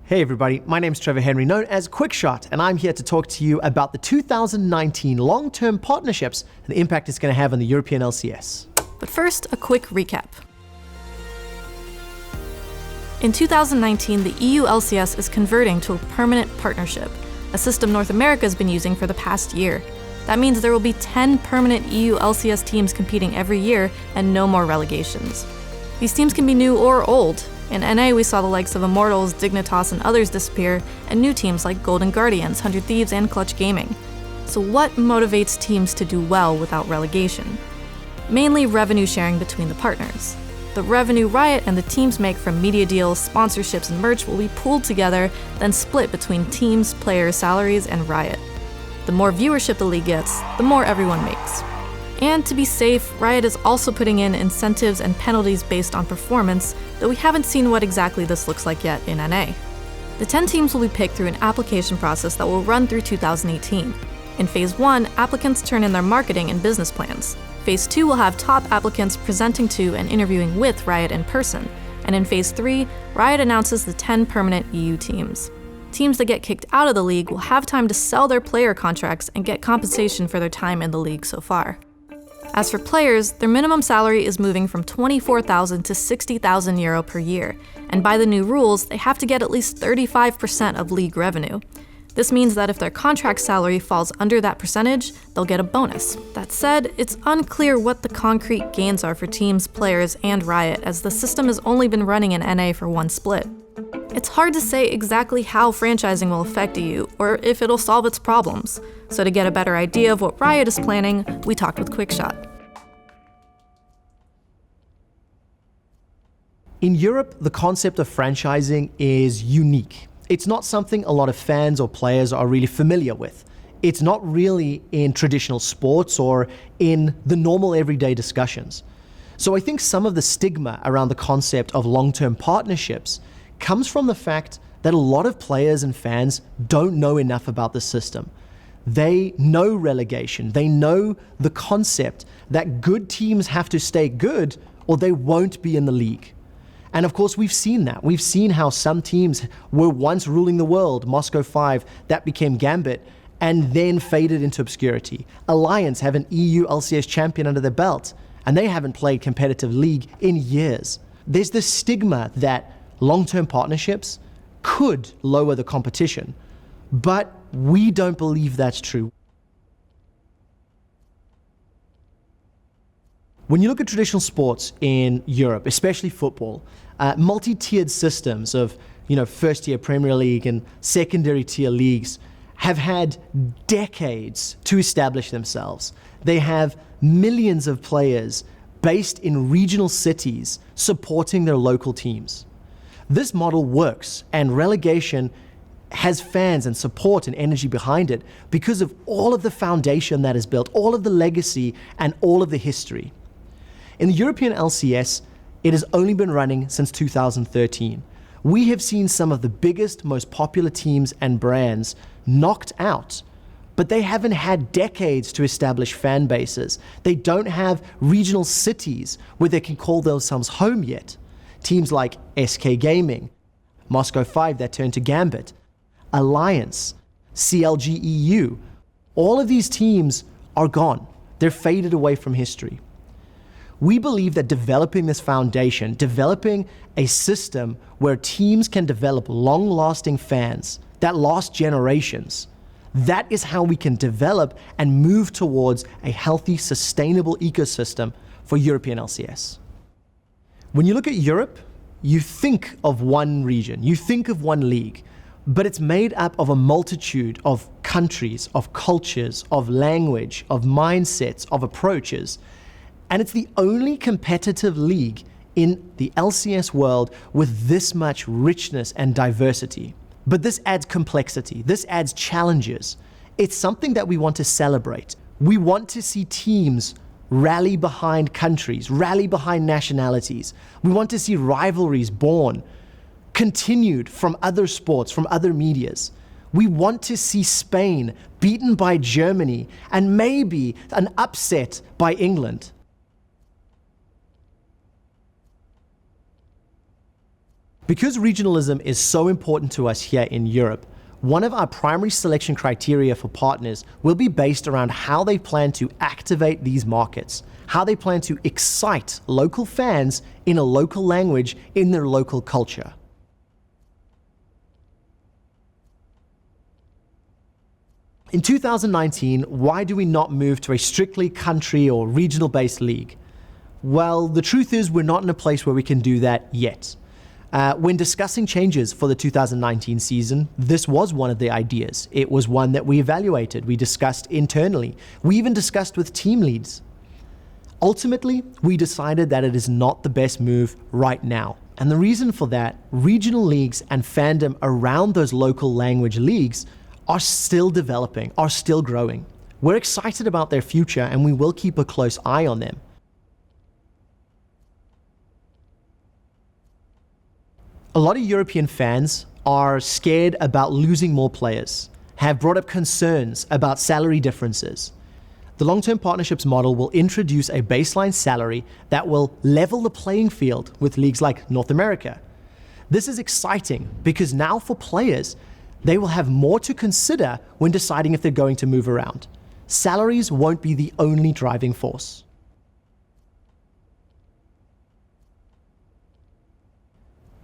Hey everybody, my name's Trevor Henry, known as Quickshot, and I'm here to talk to you about the 2019 long-term partnerships and the impact it's going to have on the European LCS. But first, a quick recap. In 2019, the EU LCS is converting to a permanent partnership, a system North America has been using for the past year. That means there will be 10 permanent EU LCS teams competing every year and no more relegations. These teams can be new or old. In NA, we saw the likes of Immortals, Dignitas, and others disappear, and new teams like Golden Guardians, 100 Thieves, and Clutch Gaming. So what motivates teams to do well without relegation? Mainly revenue sharing between the partners. The revenue Riot and the teams make from media deals, sponsorships, and merch will be pooled together, then split between teams, players' salaries, and Riot. The more viewership the league gets, the more everyone makes. And to be safe, Riot is also putting in incentives and penalties based on performance, though we haven't seen what exactly this looks like yet in NA. The 10 teams will be picked through an application process that will run through 2018. In Phase 1, applicants turn in their marketing and business plans. Phase 2 will have top applicants presenting to and interviewing with Riot in person. And in Phase 3, Riot announces the 10 permanent EU teams. Teams that get kicked out of the league will have time to sell their player contracts and get compensation for their time in the league so far. As for players, their minimum salary is moving from 24,000 to 60,000 euro per year, and by the new rules, they have to get at least 35% of league revenue. This means that if their contract salary falls under that percentage, they'll get a bonus. That said, it's unclear what the concrete gains are for teams, players, and Riot, as the system has only been running in NA for one split. It's hard to say exactly how franchising will affect EU, or if it'll solve its problems. So to get a better idea of what Riot is planning, we talked with Quickshot. In Europe, the concept of franchising is unique. It's not something a lot of fans or players are really familiar with. It's not really in traditional sports or in the normal everyday discussions. So I think some of the stigma around the concept of long-term partnerships comes from the fact that a lot of players and fans don't know enough about the system. They know relegation. They know the concept that good teams have to stay good or they won't be in the league. And of course, we've seen that. We've seen how some teams were once ruling the world, Moscow 5, that became Gambit, and then faded into obscurity. Alliance have an EU LCS champion under their belt, and they haven't played competitive league in years. There's this stigma that long-term partnerships could lower the competition, but we don't believe that's true. When you look at traditional sports in Europe, especially football, multi-tiered systems of first-tier Premier League and secondary-tier leagues have had decades to establish themselves. They have millions of players based in regional cities supporting their local teams. This model works, and relegation has fans and support and energy behind it because of all of the foundation that is built, all of the legacy and all of the history. In the European LCS, it has only been running since 2013. We have seen some of the biggest, most popular teams and brands knocked out, but they haven't had decades to establish fan bases. They don't have regional cities where they can call themselves home yet. Teams like SK Gaming, Moscow 5 that turned to Gambit, Alliance, CLG EU, all of these teams are gone. They're faded away from history. We believe that developing this foundation, developing a system where teams can develop long-lasting fans that last generations, that is how we can develop and move towards a healthy, sustainable ecosystem for European LCS. When you look at Europe, you think of one region, you think of one league, but it's made up of a multitude of countries, of cultures, of language, of mindsets, of approaches. And it's the only competitive league in the LCS world with this much richness and diversity. But this adds complexity, this adds challenges. It's something that we want to celebrate. We want to see teams rally behind countries, rally behind nationalities. We want to see rivalries born, continued from other sports, from other medias. We want to see Spain beaten by Germany and maybe an upset by England. Because regionalism is so important to us here in Europe, one of our primary selection criteria for partners will be based around how they plan to activate these markets, how they plan to excite local fans in a local language in their local culture. In 2019, why do we not move to a strictly country or regional-based league? Well, the truth is we're not in a place where we can do that yet. When discussing changes for the 2019 season, this was one of the ideas. It was one that we evaluated, we discussed internally, we even discussed with team leads. Ultimately, we decided that it is not the best move right now. And the reason for that, regional leagues and fandom around those local language leagues are still developing, are still growing. We're excited about their future and we will keep a close eye on them. A lot of European fans are scared about losing more players, have brought up concerns about salary differences. The long-term partnerships model will introduce a baseline salary that will level the playing field with leagues like North America. This is exciting because now for players, they will have more to consider when deciding if they're going to move around. Salaries won't be the only driving force.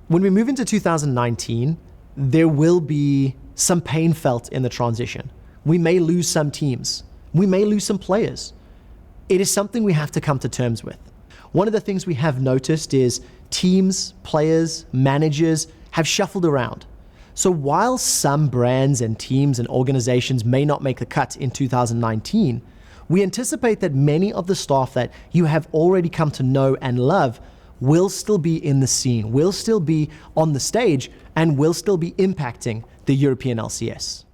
When we move into 2019, there will be some pain felt in the transition. We may lose some teams. We may lose some players. It is something we have to come to terms with. One of the things we have noticed is teams, players, managers have shuffled around. So while some brands and teams and organizations may not make the cut in 2019, we anticipate that many of the staff that you have already come to know and love will still be in the scene, will still be on the stage, and will still be impacting the European LCS.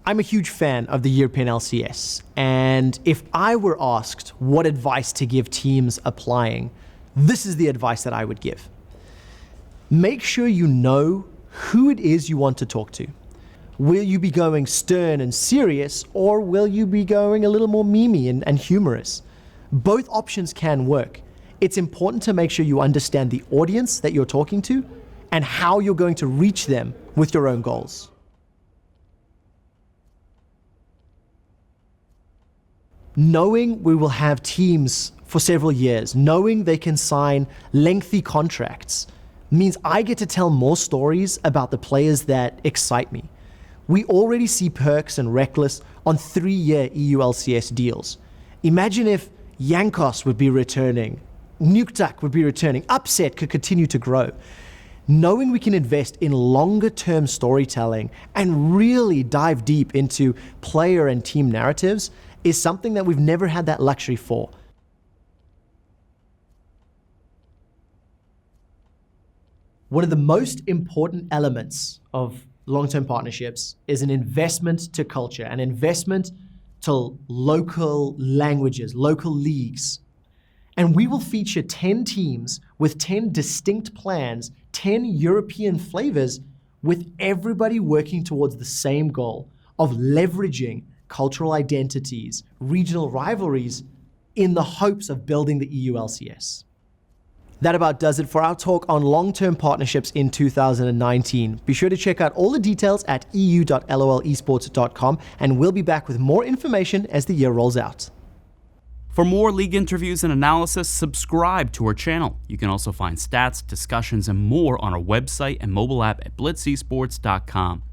I'm a huge fan of the European LCS, and if I were asked what advice to give teams applying, this is the advice that I would give. Make sure you know who it is you want to talk to. Will you be going stern and serious, or will you be going a little more memey and humorous? Both options can work. It's important to make sure you understand the audience that you're talking to and how you're going to reach them with your own goals. Knowing we will have teams for several years, knowing they can sign lengthy contracts, means I get to tell more stories about the players that excite me. We already see Perks and Reckless on 3-year EU LCS deals. Imagine if Yankos would be returning, Nuktak would be returning, Upset could continue to grow. Knowing we can invest in longer-term storytelling and really dive deep into player and team narratives is something that we've never had that luxury for. One of the most important elements of long-term partnerships is an investment to culture, an investment to local languages, local leagues. And we will feature 10 teams with 10 distinct plans, 10 European flavors, with everybody working towards the same goal of leveraging cultural identities, regional rivalries, in the hopes of building the EU LCS. That about does it for our talk on long-term partnerships in 2019. Be sure to check out all the details at eu.lolesports.com, and we'll be back with more information as the year rolls out. For more league interviews and analysis, subscribe to our channel. You can also find stats, discussions, and more on our website and mobile app at blitzesports.com.